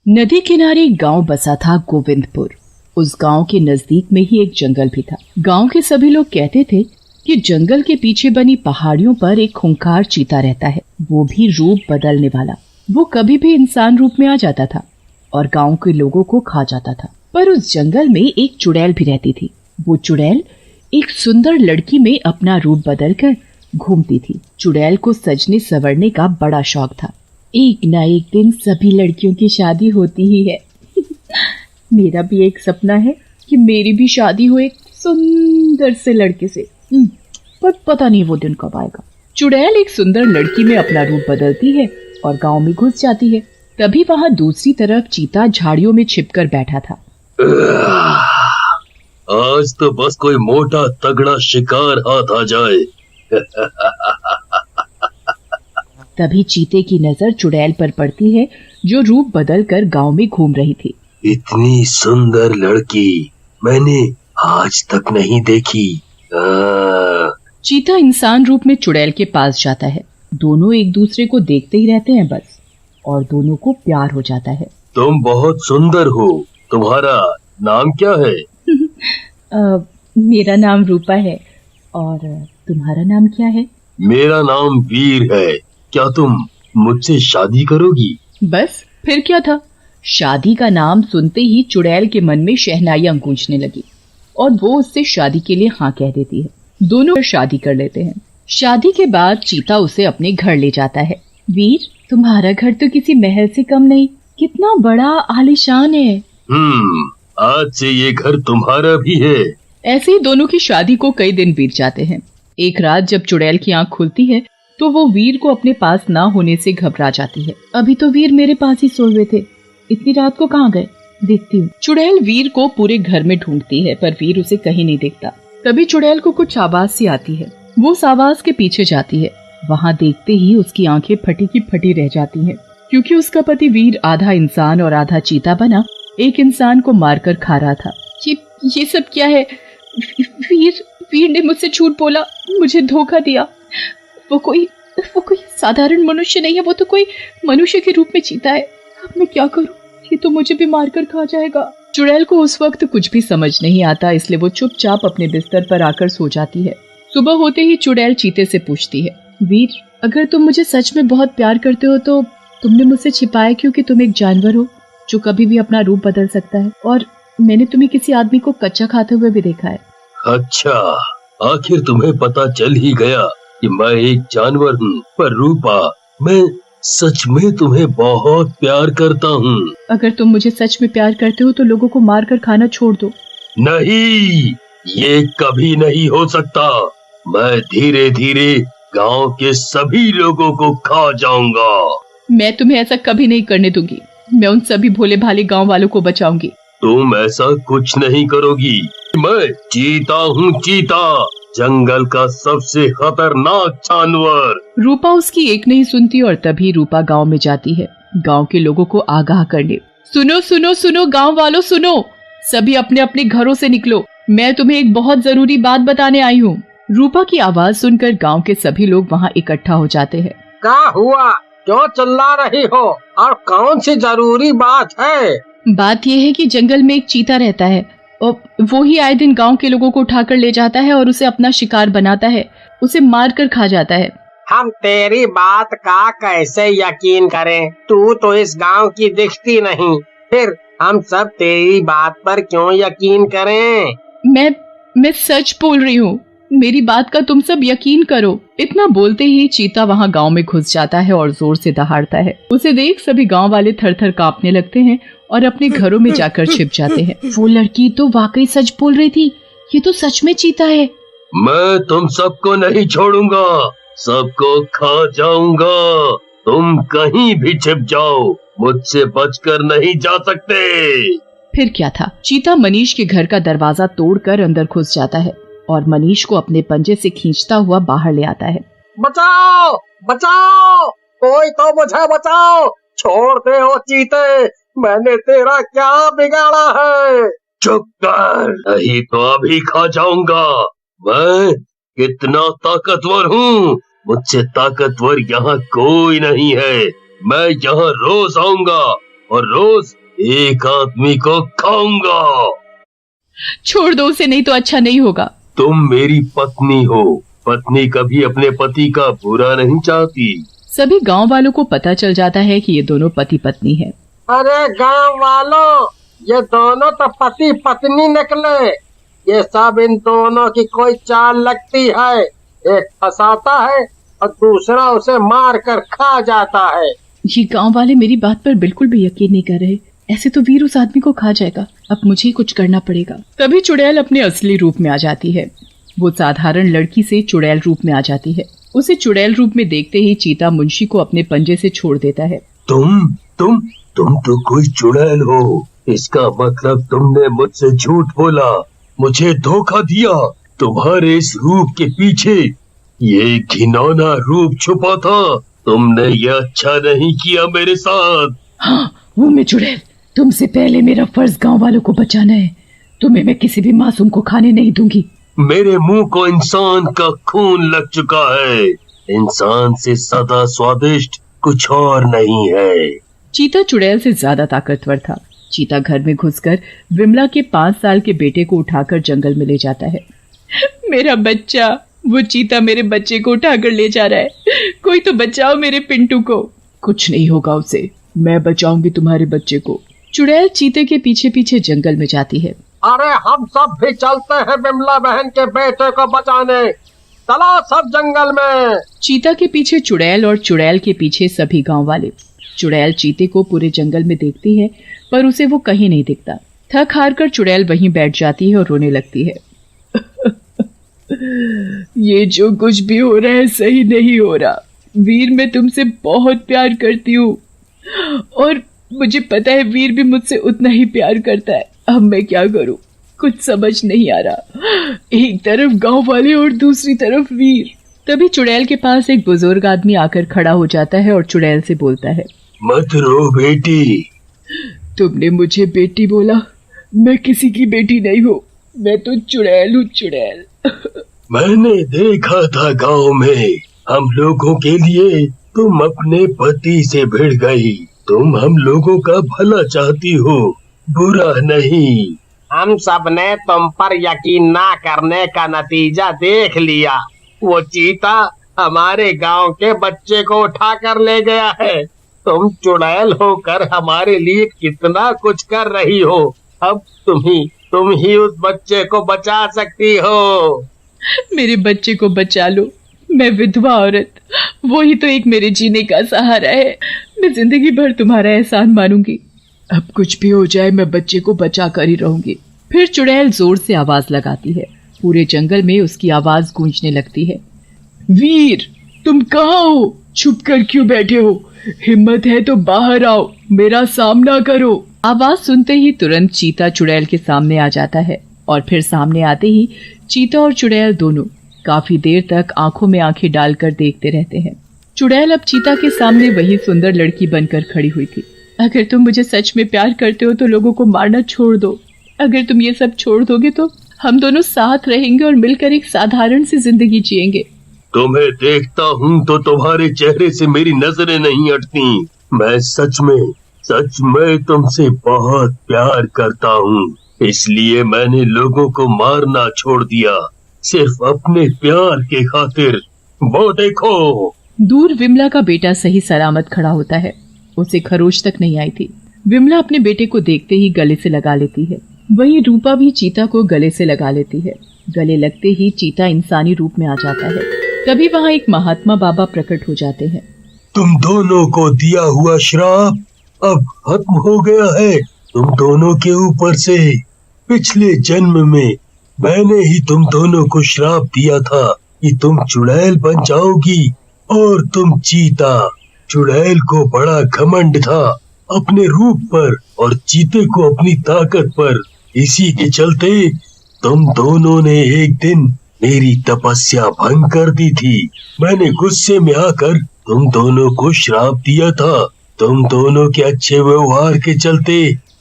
नदी किनारे एक गांव बसा था गोविंदपुर। उस गांव के नजदीक में ही एक जंगल भी था। गांव के सभी लोग कहते थे कि जंगल के पीछे बनी पहाड़ियों पर एक खूंखार चीता रहता है, वो भी रूप बदलने वाला। वो कभी भी इंसान रूप में आ जाता था और गांव के लोगों को खा जाता था। पर उस जंगल में एक चुड़ैल भी रहती थी। वो चुड़ैल एक सुंदर लड़की में अपना रूप बदलकर घूमती थी। चुड़ैल को सजने संवरने का बड़ा शौक था। एक न एक दिन सभी लड़कियों की शादी होती ही है। मेरा भी एक सपना है कि मेरी भी शादी हो एक सुंदर से लड़के से, पर पता नहीं वो दिन कब आएगा। चुड़ैल एक सुंदर लड़की में अपना रूप बदलती है और गांव में घुस जाती है। तभी वहां दूसरी तरफ चीता झाड़ियों में छिपकर बैठा था। आज तो बस कोई मोटा तगड़ा शिकार हाथ आ जाए। तभी चीते की नजर चुड़ैल पर पड़ती है, जो रूप बदलकर गांव में घूम रही थी। इतनी सुंदर लड़की मैंने आज तक नहीं देखी। चीता इंसान रूप में चुड़ैल के पास जाता है। दोनों एक दूसरे को देखते ही रहते हैं बस, और दोनों को प्यार हो जाता है। तुम बहुत सुंदर हो, तुम्हारा नाम क्या है? मेरा नाम रूपा है, और तुम्हारा नाम क्या है? मेरा नाम वीर है। क्या तुम मुझसे शादी करोगी? बस फिर क्या था। शादी का नाम सुनते ही चुड़ैल के मन में शहनाइयां गूंजने लगी और वो उससे शादी के लिए हाँ कह देती है। दोनों शादी कर लेते हैं। शादी के बाद चीता उसे अपने घर ले जाता है। वीर, तुम्हारा घर तो किसी महल से कम नहीं, कितना बड़ा आलीशान है। आज से ये घर तुम्हारा भी है। ऐसे ही दोनों की शादी को कई दिन बीत जाते हैं। एक रात जब चुड़ैल की आंख खुलती है तो वो वीर को अपने पास ना होने से घबरा जाती है। अभी तो वीर मेरे पास ही सोए हुए थे, इतनी रात को कहाँ गए, देखती हूँ। चुड़ैल वीर को पूरे घर में ढूंढती है, पर वीर उसे कहीं नहीं दिखता। तभी चुड़ैल को कुछ आवाज सी आती है। वो उस आवाज के पीछे जाती है। वहाँ देखते ही उसकी आंखें फटी की फटी रह जाती हैं, क्योंकि उसका पति वीर आधा इंसान और आधा चीता बना एक इंसान को मारकर खा रहा था। ये सब क्या है? वीर ने मुझसे झूठ बोला, मुझे धोखा दिया। वो कोई साधारण मनुष्य नहीं है, वो तो कोई मनुष्य के रूप में चीता है। अब मैं क्या करूं? ये तो मुझे भी मारकर खा जाएगा। चुड़ैल को उस वक्त कुछ भी समझ नहीं आता, इसलिए वो चुपचाप अपने बिस्तर पर आकर सो जाती है। सुबह होते ही चुड़ैल चीते से पूछती है, वीर, अगर तुम मुझे सच में बहुत प्यार करते हो तो तुमने मुझसे छिपाया क्यों कि तुम एक जानवर हो जो कभी भी अपना रूप बदल सकता है, और मैंने तुम्हें किसी आदमी को कच्चा खाते हुए भी देखा है। अच्छा, आखिर तुम्हें पता चल ही गया कि मैं एक जानवर हूँ। पर रूपा, मैं सच में तुम्हें बहुत प्यार करता हूँ। अगर तुम मुझे सच में प्यार करते हो तो लोगों को मार कर खाना छोड़ दो। नहीं, ये कभी नहीं हो सकता। मैं धीरे धीरे गांव के सभी लोगों को खा जाऊंगा। मैं तुम्हें ऐसा कभी नहीं करने दूंगी। मैं उन सभी भोले भाले गांव वालों को बचाऊंगी। तुम ऐसा कुछ नहीं करोगी। मैं चीता हूँ, चीता, जंगल का सबसे खतरनाक जानवर। रूपा उसकी एक नहीं सुनती और तभी रूपा गांव में जाती है, गांव के लोगों को आगाह करने। सुनो सुनो सुनो गांव वालों, सुनो, सभी अपने अपने घरों से निकलो, मैं तुम्हें एक बहुत जरूरी बात बताने आई हूँ। रूपा की आवाज सुनकर गांव के सभी लोग वहाँ इकट्ठा हो जाते हैं। क्या हुआ? क्यों चिल्ला रही हो? और कौन सी जरूरी बात है? बात यह है कि जंगल में एक चीता रहता है और वो ही आए दिन गांव के लोगों को उठाकर ले जाता है और उसे अपना शिकार बनाता है, उसे मार कर खा जाता है। हम तेरी बात का कैसे यकीन करें? तू तो इस गांव की दिखती नहीं, फिर हम सब तेरी बात पर क्यों यकीन करें? मैं सच बोल रही हूँ, मेरी बात का तुम सब यकीन करो। इतना बोलते ही चीता वहाँ गांव में घुस जाता है और जोर से दहाड़ता है। उसे देख सभी गांव वाले थर थर कांपने लगते हैं और अपने घरों में जाकर छिप जाते हैं। वो लड़की तो वाकई सच बोल रही थी, ये तो सच में चीता है। मैं तुम सबको नहीं छोड़ूंगा, सबको खा जाऊंगा। तुम कहीं भी छिप जाओ, मुझसे बचकर नहीं जा सकते। फिर क्या था, चीता मनीष के घर का दरवाजा तोड़कर अंदर घुस जाता है और मनीष को अपने पंजे से खींचता हुआ बाहर ले आता है। बचाओ बचाओ, कोई तो मुझे बचाओ, छोड़ दे ओ चीते, मैंने तेरा क्या बिगाड़ा है? चुप कर, नहीं तो अभी खा जाऊंगा। मैं कितना ताकतवर हूँ, मुझसे ताकतवर यहाँ कोई नहीं है। मैं यहाँ रोज आऊंगा और रोज एक आदमी को खाऊंगा। छोड़ दो उसे, नहीं तो अच्छा नहीं होगा। तुम मेरी पत्नी हो, पत्नी कभी अपने पति का बुरा नहीं चाहती। सभी गांव वालों को पता चल जाता है कि ये दोनों पति पत्नी हैं। अरे गांव वालों, ये दोनों तो पति पत्नी निकले। ये सब इन दोनों की कोई चाल लगती है। एक फंसाता है और दूसरा उसे मार कर खा जाता है। ये गांव वाले मेरी बात पर बिल्कुल भी यकीन नहीं कर रहे। ऐसे तो वीर उस आदमी को खा जाएगा। अब मुझे ही कुछ करना पड़ेगा। तभी चुड़ैल अपने असली रूप में आ जाती है। वो साधारण लड़की से चुड़ैल रूप में आ जाती है। उसे चुड़ैल रूप में देखते ही चीता मुंशी को अपने पंजे से छोड़ देता है। तुम तो कोई चुड़ैल हो। इसका मतलब तुमने मुझसे झूठ बोला, मुझे धोखा दिया। तुम्हारे इस रूप के पीछे ये घिनौना रूप छुपा था। तुमने ये अच्छा नहीं किया मेरे साथ। हाँ, वो मैं चुड़ैल। तुमसे पहले मेरा फर्ज गांव वालों को बचाना है। तुम्हें मैं किसी भी मासूम को खाने नहीं दूंगी। मेरे मुंह को इंसान का खून लग चुका है। इंसान से ज्यादा स्वादिष्ट कुछ और नहीं है। चीता चुड़ैल से ज्यादा ताकतवर था। चीता घर में घुसकर विमला के 5 साल के बेटे को उठाकर जंगल में ले जाता है। मेरा बच्चा, वो चीता मेरे बच्चे को उठाकर ले जा रहा है। कोई तो बचाओ मेरे पिंटू को। कुछ नहीं होगा उसे, मैं बचाऊंगी तुम्हारे बच्चे को। चुड़ैल चीते के पीछे पीछे जंगल में जाती है। अरे हम सब भी चलते हैं विमला बहन के बेटे को बचाने। चलो सब जंगल में। चीता के पीछे चुड़ैल और चुड़ैल के पीछे सभी गांव वाले। चुड़ैल चीते को पूरे जंगल में देखती है पर उसे वो कहीं नहीं दिखता। थक हार कर चुड़ैल वहीं बैठ जाती है और रोने लगती है। ये जो कुछ भी हो रहा है सही नहीं हो रहा। वीर, मैं तुमसे बहुत प्यार करती हूँ और मुझे पता है वीर भी मुझसे उतना ही प्यार करता है। अब मैं क्या करूं, कुछ समझ नहीं आ रहा। एक तरफ गांव वाले और दूसरी तरफ वीर। तभी चुड़ैल के पास एक बुजुर्ग आदमी आकर खड़ा हो जाता है और चुड़ैल से बोलता है, मत रो बेटी। तुमने मुझे बेटी बोला, मैं किसी की बेटी नहीं हूँ। मैं तो चुड़ैल हूँ, चुड़ैल। मैंने देखा था गांव में हम लोगों के लिए तुम अपने पति से भिड़ गई। तुम हम लोगों का भला चाहती हो, बुरा नहीं। हम सब ने तुम पर यकीन ना करने का नतीजा देख लिया। वो चीता हमारे गांव के बच्चे को उठा कर ले गया है। तुम चुड़ैल होकर हमारे लिए कितना कुछ कर रही हो। अब तुम ही उस बच्चे को बचा सकती हो। मेरे बच्चे को बचा लो। मैं विधवा औरत, वो ही तो एक मेरे जीने का सहारा है। मैं जिंदगी भर तुम्हारा एहसान मानूंगी। अब कुछ भी हो जाए मैं बच्चे को बचा कर ही रहूंगी। फिर चुड़ैल जोर से आवाज लगाती है। पूरे जंगल में उसकी आवाज गूंजने लगती है। वीर, तुम कहाँ हो? छुप कर क्यों बैठे हो? हिम्मत है तो बाहर आओ, मेरा सामना करो। आवाज सुनते ही तुरंत चीता चुड़ैल के सामने आ जाता है और फिर सामने आते ही चीता और चुड़ैल दोनों काफी देर तक आंखों में आंखें डालकर देखते रहते हैं। चुड़ैल अब चीता के सामने वही सुंदर लड़की बनकर खड़ी हुई थी। अगर तुम मुझे सच में प्यार करते हो तो लोगों को मारना छोड़ दो। अगर तुम ये सब छोड़ दोगे तो हम दोनों साथ रहेंगे और मिलकर एक साधारण सी जिंदगी जिएंगे। तुम्हें देखता हूँ तो तुम्हारे चेहरे से मेरी नजरें नहीं हटती। मैं सच में तुमसे बहुत प्यार करता हूँ, इसलिए मैंने लोगों को मारना छोड़ दिया, सिर्फ अपने प्यार के खातिर। वो देखो। दूर विमला का बेटा सही सलामत खड़ा होता है। उसे खरोच तक नहीं आई थी। विमला अपने बेटे को देखते ही गले से लगा लेती है। वहीं रूपा भी चीता को गले से लगा लेती है। गले लगते ही चीता इंसानी रूप में आ जाता है। तभी वहाँ एक महात्मा बाबा प्रकट हो जाते हैं। तुम दोनों को दिया हुआ श्राप अब खत्म हो गया है। तुम दोनों के ऊपर से पिछले जन्म में मैंने ही तुम दोनों को श्राप दिया था कि तुम चुड़ैल बन जाओगी और तुम चीता। चुड़ैल को बड़ा घमंड था अपने रूप पर और चीते को अपनी ताकत पर। इसी के चलते तुम दोनों ने एक दिन मेरी तपस्या भंग कर दी थी। मैंने गुस्से में आकर तुम दोनों को श्राप दिया था। तुम दोनों के अच्छे व्यवहार के चलते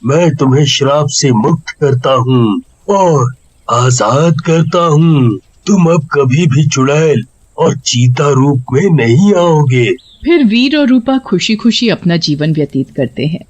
मैं तुम्हें श्राप से मुक्त करता हूँ और आजाद करता हूँ। तुम अब कभी भी चुड़ैल और चीता रूप में नहीं आओगे। फिर वीर और रूपा खुशी खुशी अपना जीवन व्यतीत करते हैं।